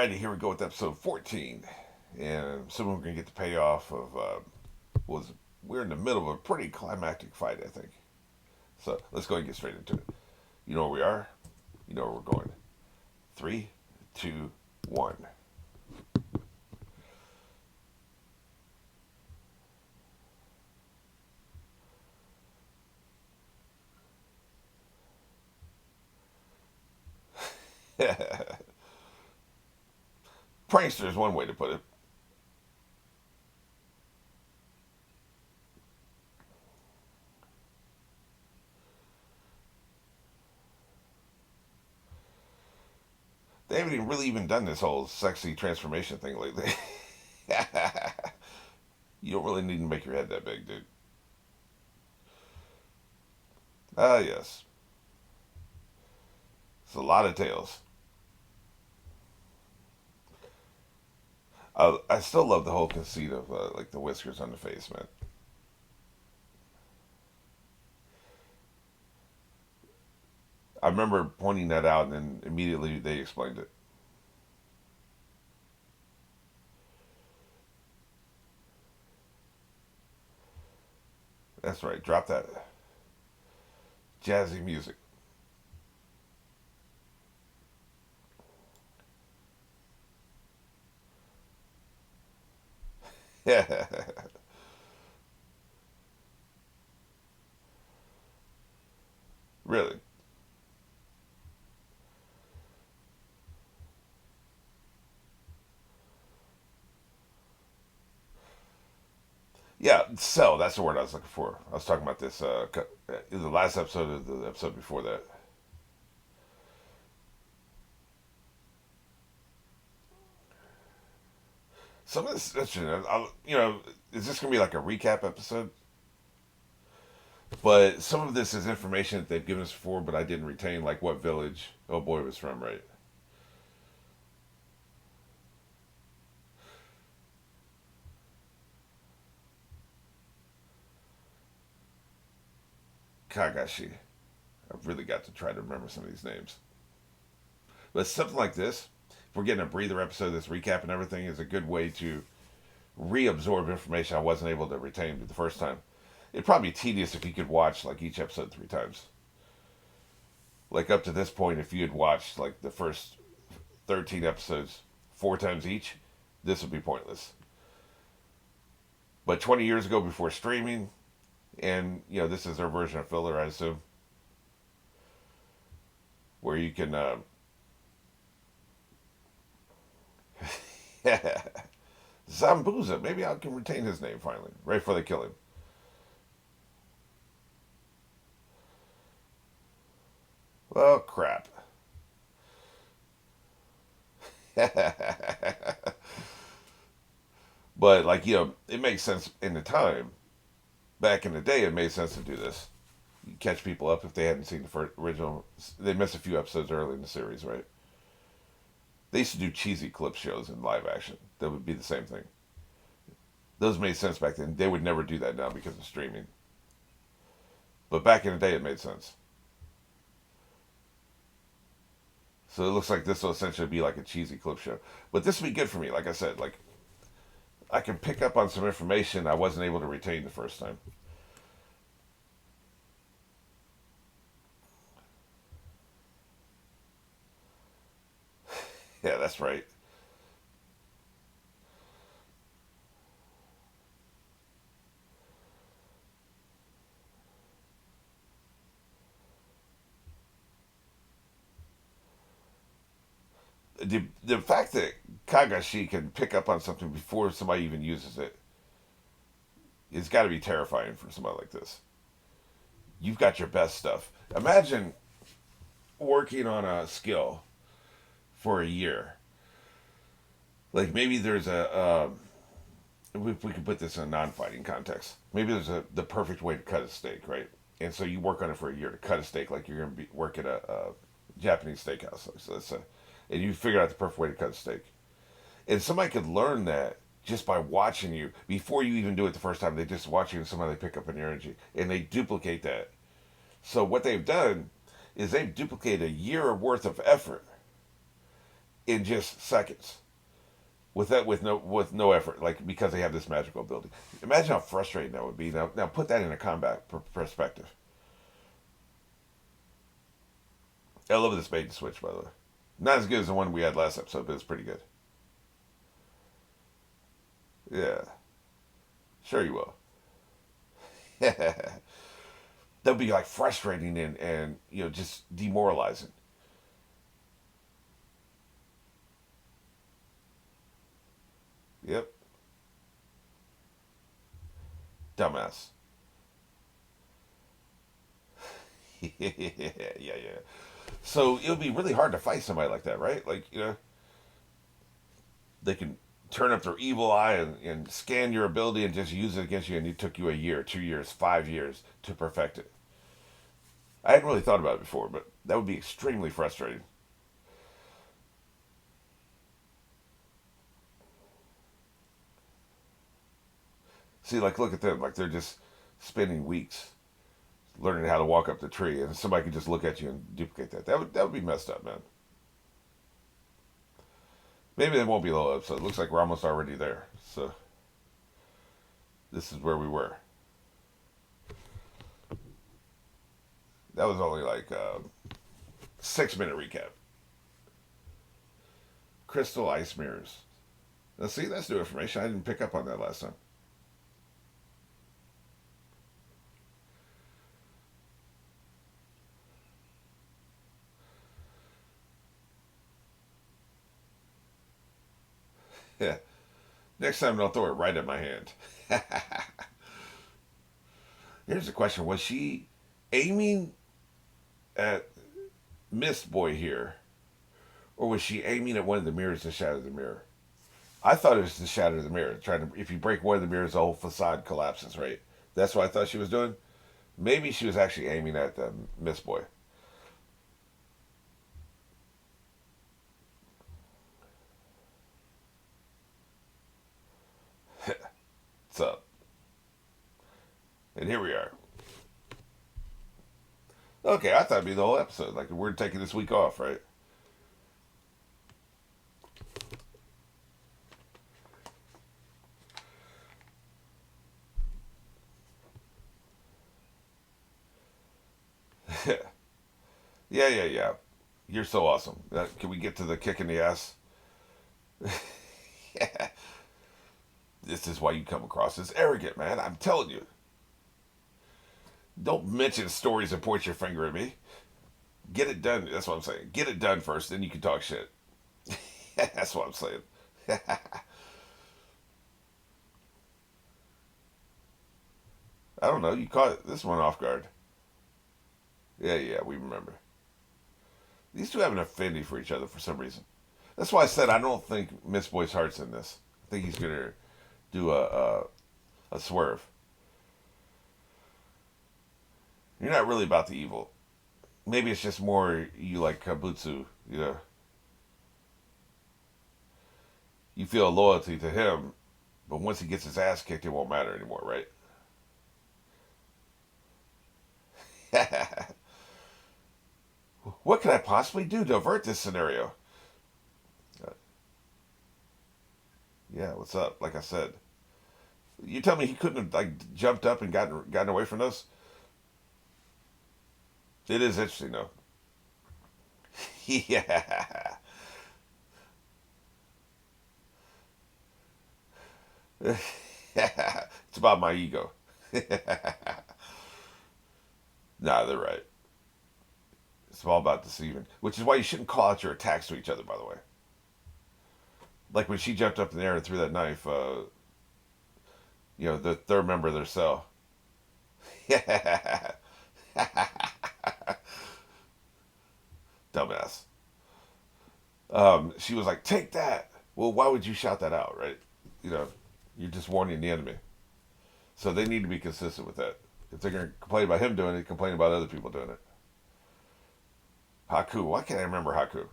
Alrighty, here we go with episode 14. And soon we're going to get the payoff of, was we're in the middle of a pretty climactic fight, I think. So let's go and get straight into it. You know where we are? You know where we're going. Three, two, one. Prankster is one way to put it. They haven't even really even done this whole sexy transformation thing lately. You don't really need to make your head that big, dude. Ah, yes. It's a lot of tails. I still love the whole conceit of like the whiskers on the face, man. I remember pointing that out, and then immediately they explained it. That's right. Drop that jazzy music. Yeah, really. Yeah, sell. That's the word I was looking for. I was talking about this. The last episode of the episode before that. Some of this, is this gonna be like a recap episode? But some of this is information that they've given us before, but I didn't retain, like what village Oh Boy was from, right? Kagashi. I've really got to try to remember some of these names. But something like this, if we're getting a breather episode, this recap and everything is a good way to reabsorb information I wasn't able to retain the first time. It'd probably be tedious if you could watch like each episode 3 times. Like up to this point, if you had watched like the first 13 episodes 4 times each, this would be pointless. But 20 years ago, before streaming, and this is their version of filler, I assume, where you can Zambuza. Maybe I can retain his name finally, right before they kill him. Well, crap. But like it makes sense in the time. Back in the day, it made sense to do this. You catch people up if they hadn't seen the first original. They missed a few episodes early in the series, right? They used to do cheesy clip shows in live action. That would be the same thing. Those made sense back then. They would never do that now because of streaming. But back in the day, it made sense. So it looks like this will essentially be like a cheesy clip show. But this would be good for me. Like I said, like I can pick up on some information I wasn't able to retain the first time. Yeah, that's right. The fact that Kagashi can pick up on something before somebody even uses it, it's got to be terrifying for somebody like this. You've got your best stuff. Imagine working on a skill for a year. Like maybe there's if we could put this in a non-fighting context, maybe there's the perfect way to cut a steak, right? And so you work on it for a year to cut a steak, like you're gonna be work at a Japanese steakhouse. So that's and you figure out the perfect way to cut a steak. And somebody could learn that just by watching you before you even do it the first time. They just watch you and somehow they pick up on your energy and they duplicate that. So what they've done is they've duplicated a year worth of effort in just seconds with no effort, like because they have this magical ability. Imagine how frustrating that would be. Now put that in a combat perspective. I love this bait and switch, by the way. Not as good as the one we had last episode, but it's pretty good. Yeah, sure you will. That would be like frustrating and just demoralizing. Yep, dumbass. Yeah, yeah. So it would be really hard to fight somebody like that, right? Like they can turn up their evil eye and scan your ability and just use it against you, and it took you a year, 2 years, 5 years to perfect it. I hadn't really thought about it before, but that would be extremely frustrating. See, like, look at them. Like, they're just spending weeks learning how to walk up the tree, and somebody could just look at you and duplicate that. That would be messed up, man. Maybe there won't be a whole episode. It looks like we're almost already there. So this is where we were. That was only like a 6 minute recap. Crystal ice mirrors. Now, see, that's new information. I didn't pick up on that last time. Yeah. Next time, don't throw it right at my hand. Here's the question: was she aiming at Mist Boy here, or was she aiming at one of the mirrors to shatter the mirror? I thought it was to shatter the mirror. Trying to, if you break one of the mirrors, the whole facade collapses. Right? That's what I thought she was doing. Maybe she was actually aiming at the Mist Boy. What's up? And here we are. Okay, I thought it'd be the whole episode. Like we're taking this week off, right? Yeah, yeah, yeah. You're so awesome. Can we get to the kick in the ass? Yeah. This is why you come across as arrogant, man. I'm telling you. Don't mention stories and point your finger at me. Get it done. That's what I'm saying. Get it done first, then you can talk shit. That's what I'm saying. I don't know. You caught this one off guard. Yeah, yeah, we remember. These two have an affinity for each other for some reason. That's why I said I don't think Miss Boy's heart's in this. I think he's gonna do a swerve. You're not really about the evil. Maybe it's just more you like Kabutsu. You feel a loyalty to him, but once he gets his ass kicked, it won't matter anymore, right? What can I possibly do to avert this scenario? Uh, yeah, what's up? Like I said, you tell me he couldn't have like jumped up and gotten away from this. It is interesting though. Yeah, it's about my ego. Nah, they're right. It's all about deceiving, which is why you shouldn't call out your attacks to each other. By the way, like when she jumped up in the air and threw that knife, the third member of their cell. Yeah, dumbass. She was like, "Take that." Well, why would you shout that out, right? You know, you're just warning the enemy. So they need to be consistent with that. If they're going to complain about him doing it, complain about other people doing it. Haku. Why can't I remember Haku?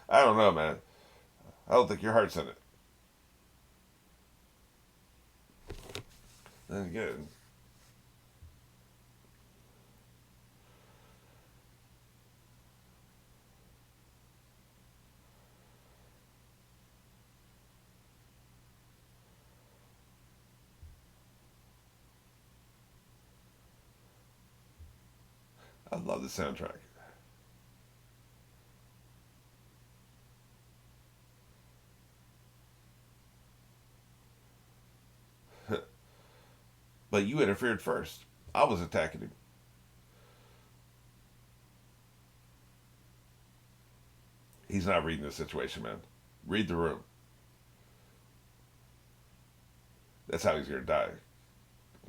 I don't know, man. I don't think your heart's in it. Then again, I love the soundtrack. But you interfered first. I was attacking him. He's not reading the situation, man. Read the room. That's how he's gonna die.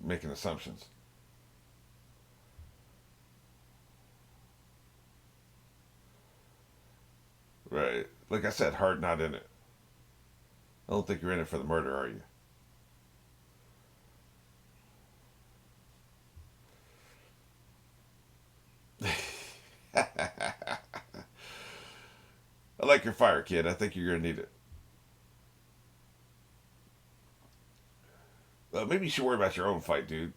Making assumptions. Right. Like I said, heart not in it. I don't think you're in it for the murder, are you? I like your fire, kid. I think you're gonna need it. Maybe you should worry about your own fight, dude.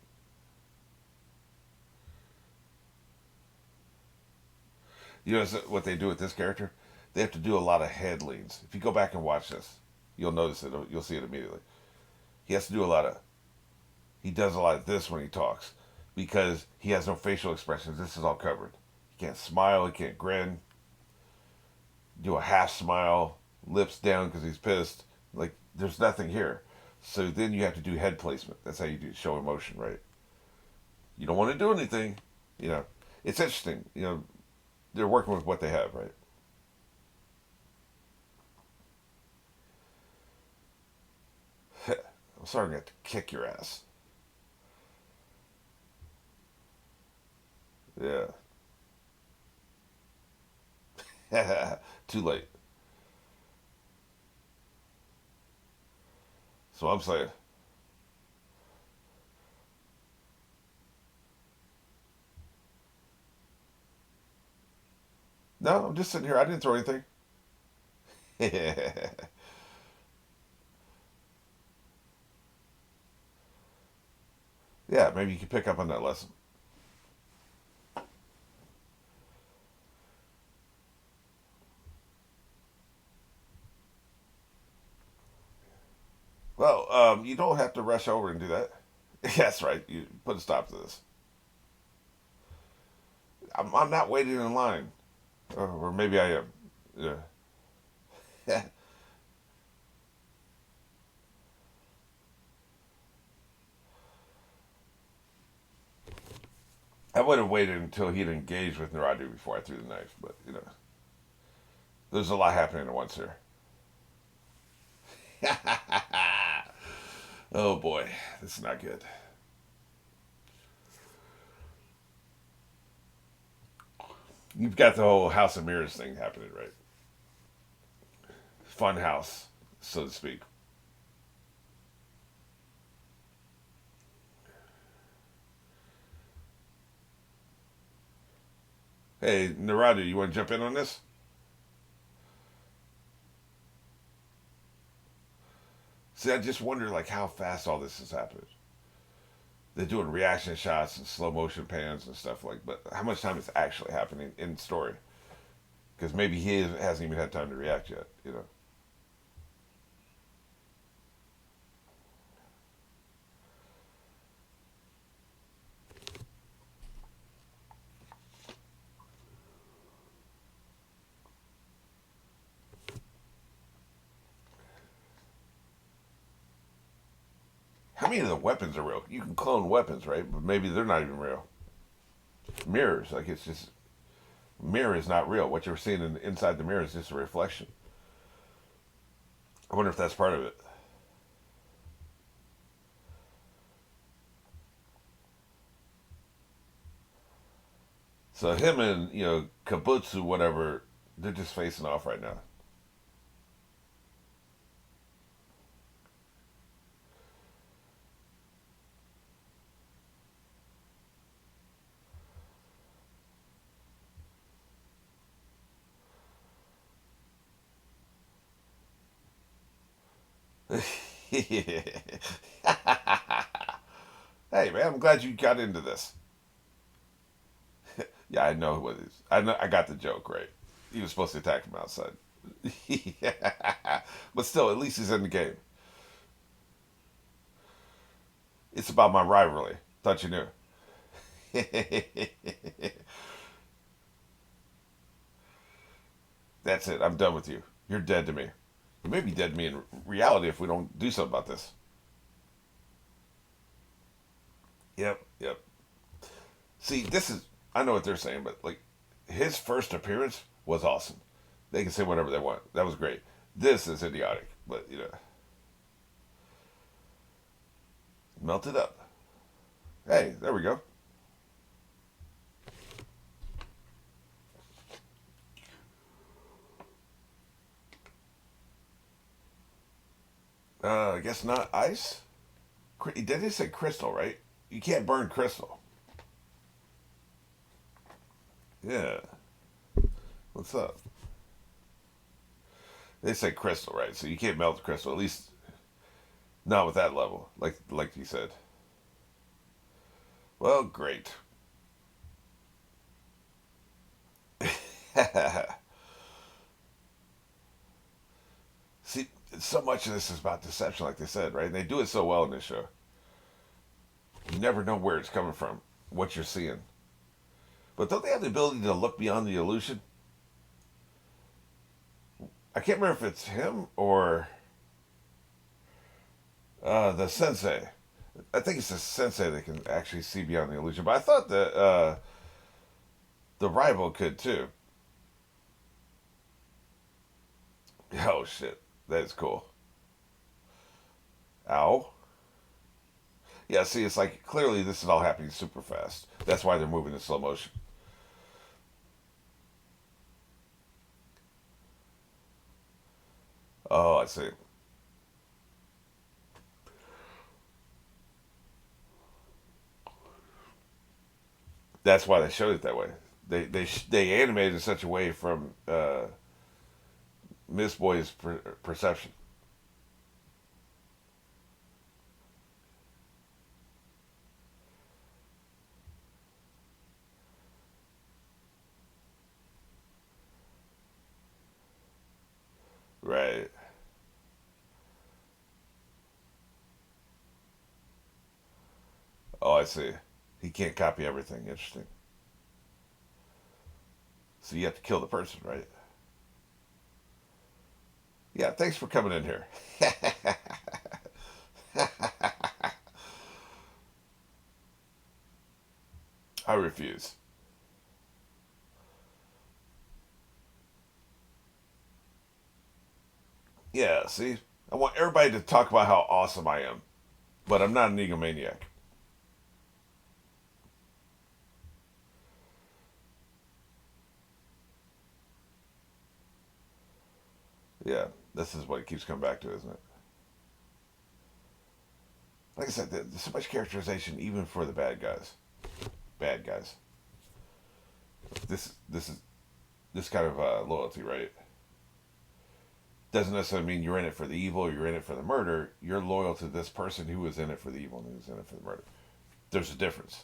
You know what they do with this character? They have to do a lot of head leans. If you go back and watch this, you'll notice it. You'll see it immediately. He has to do a lot of. He does a lot of this when he talks because he has no facial expressions. This is all covered. He can't smile. He can't grin. Do a half smile, lips down because he's pissed. Like there's nothing here. So then you have to do head placement. That's how you do show emotion, right? You don't want to do anything. You know, it's interesting. You know, they're working with what they have, right? I'm sorry, I'm going to kick your ass. Yeah. Too late. So I'm saying, no, I'm just sitting here. I didn't throw anything. Yeah, maybe you can pick up on that lesson. Well, you don't have to rush over and do that. That's right. You put a stop to this. I'm not waiting in line, or maybe I am. Yeah. I would have waited until he'd engaged with Naruto before I threw the knife, but you know, there's a lot happening at once here. Oh boy, this is not good. You've got the whole House of Mirrors thing happening, right? Fun house, so to speak. Hey, Naruto, you want to jump in on this? See, I just wonder like how fast all this is happening. They're doing reaction shots and slow motion pans and stuff like, but how much time is actually happening in story? Because maybe he hasn't even had time to react yet. You know. How many of the weapons are real? You can clone weapons, right? But maybe they're not even real. Mirrors, like it's just mirror is not real. What you're seeing inside the mirror is just a reflection. I wonder if that's part of it. So him and Kabutsu, whatever, they're just facing off right now. Hey man, I'm glad you got into this. Yeah, I know what it is. I know I got the joke right. He was supposed to attack him outside. Yeah. But still, at least he's in the game. It's about my rivalry. Thought you knew. That's it. I'm done with you. You're dead to me. You may be dead to me in reality if we don't do something about this. Yep, yep. See, this is. I know what they're saying, but like, his first appearance was awesome. They can say whatever they want. That was great. This is idiotic, but melt it up. Hey, there we go. I guess not ice. Did they say crystal, right? You can't burn crystal. Yeah. What's up? They say crystal, right? So you can't melt crystal. At least not with that level, like you said. Well, great. See, so much of this is about deception, like they said, right? And they do it so well in this show. You never know where it's coming from, what you're seeing. But don't they have the ability to look beyond the illusion? I can't remember if it's him or the sensei. I think it's the sensei that can actually see beyond the illusion. But I thought that the rival could too. Oh shit, that is cool. Ow. Yeah, see, it's like clearly this is all happening super fast. That's why they're moving in slow motion. Oh, I see. That's why they showed it that way. They animated in such a way from Miss Boy's perception. Right. Oh, I see. He can't copy everything. Interesting. So you have to kill the person, right? Yeah. Thanks for coming in here. I refuse. Yeah. See, I want everybody to talk about how awesome I am, but I'm not an egomaniac. Yeah. This is what it keeps coming back to, isn't it? Like I said, there's so much characterization even for the bad guys. Bad guys. This is this kind of loyalty, right? Doesn't necessarily mean you're in it for the evil or you're in it for the murder. You're loyal to this person who was in it for the evil and who was in it for the murder. There's a difference.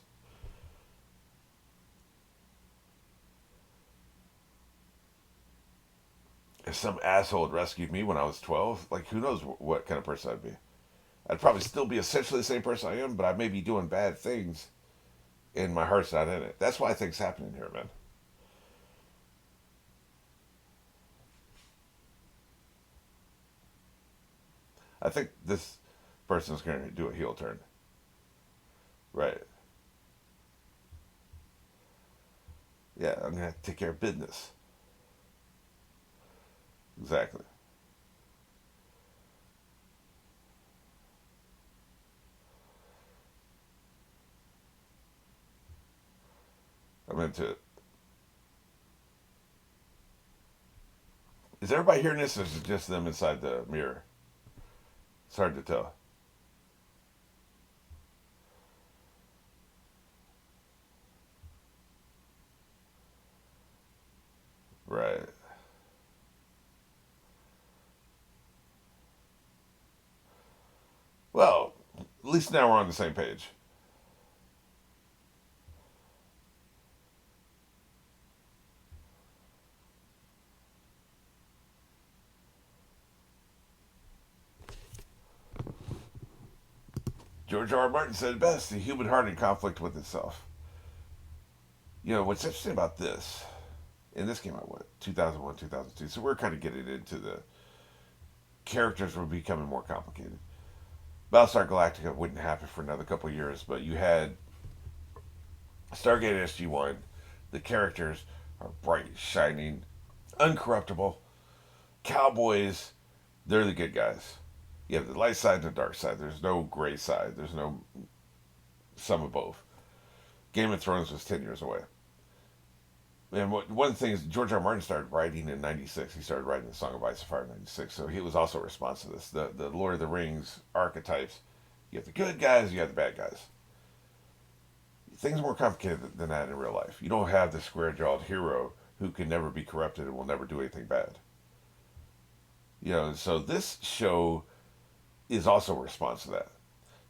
If some asshole had rescued me when I was 12, like who knows what kind of person I'd be. I'd probably still be essentially the same person I am, but I may be doing bad things and my heart's not in it. That's why things happening here, man. I think this person's going to do a heel turn. Right. Yeah, I'm going to take care of business. Exactly. I'm into it. Is everybody hearing this or is it just them inside the mirror? It's hard to tell. Right. Well, at least now we're on the same page. George R. R. Martin said it best: the human heart in conflict with itself. You know, what's interesting about this, And this came out what 2001, 2002. So we're kind of getting into the characters were becoming more complicated. Battlestar Galactica wouldn't happen for another couple of years, but you had Stargate SG-1. The characters are bright, shining, uncorruptible. Cowboys, they're the good guys. You have the light side and the dark side. There's no gray side. There's no some of both. Game of Thrones was 10 years away. And one thing is, George R. R. Martin started writing in '96. He started writing the Song of Ice and Fire in '96. So he was also a response to this. The Lord of the Rings archetypes. You have the good guys, you have the bad guys. Things are more complicated than that in real life. You don't have the square jawed hero who can never be corrupted and will never do anything bad. So this show is also a response to that.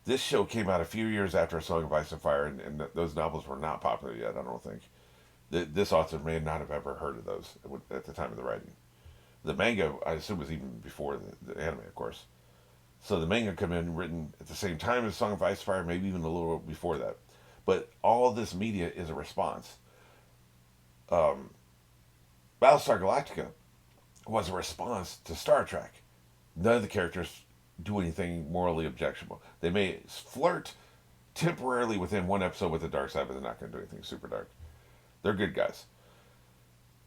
This show came out a few years after A Song of Ice and Fire, and those novels were not popular yet, I don't think. This author may not have ever heard of those at the time of the writing. The manga, I assume, was even before the anime, of course. So the manga come in written at the same time as Song of Ice and Fire, maybe even a little before that. But all this media is a response. Um, Battlestar Galactica was a response to Star Trek. None of the characters do anything morally objectionable. They may flirt temporarily within one episode with the dark side, but they're not going to do anything super dark. They're good guys.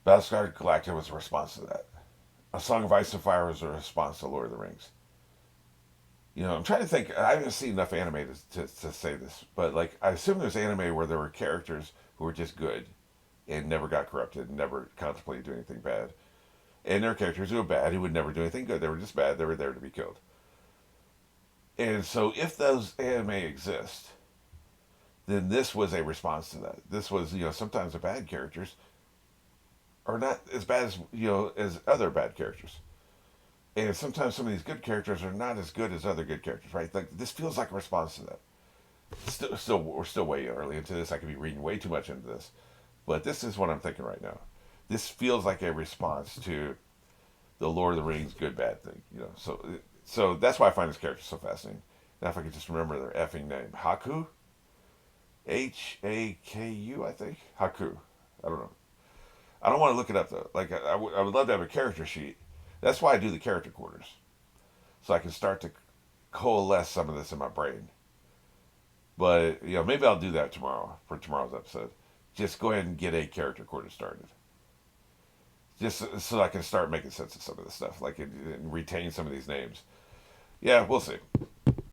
Battlestar Galactica was a response to that. A Song of Ice and Fire was a response to Lord of the Rings. I'm trying to think. I haven't seen enough anime to say this, but like I assume there's anime where there were characters who were just good and never got corrupted, and never contemplated doing anything bad. And there are characters who were bad who would never do anything good. They were just bad. They were there to be killed. And so if those anime exist, then this was a response to that. This was, sometimes the bad characters are not as bad as other bad characters. And sometimes some of these good characters are not as good as other good characters, right? Like this feels like a response to that. We're still way early into this. I could be reading way too much into this, but this is what I'm thinking right now. This feels like a response to the Lord of the Rings good bad thing, So that's why I find this character so fascinating. Now, if I could just remember their effing name, Haku, Haku, I think Haku. I don't know. I don't want to look it up though. Like I would love to have a character sheet. That's why I do the character quarters, so I can start to coalesce some of this in my brain. But maybe I'll do that tomorrow for tomorrow's episode. Just go ahead and get a character quarter started, just so I can start making sense of some of this stuff, like and retain some of these names. Yeah, we'll see.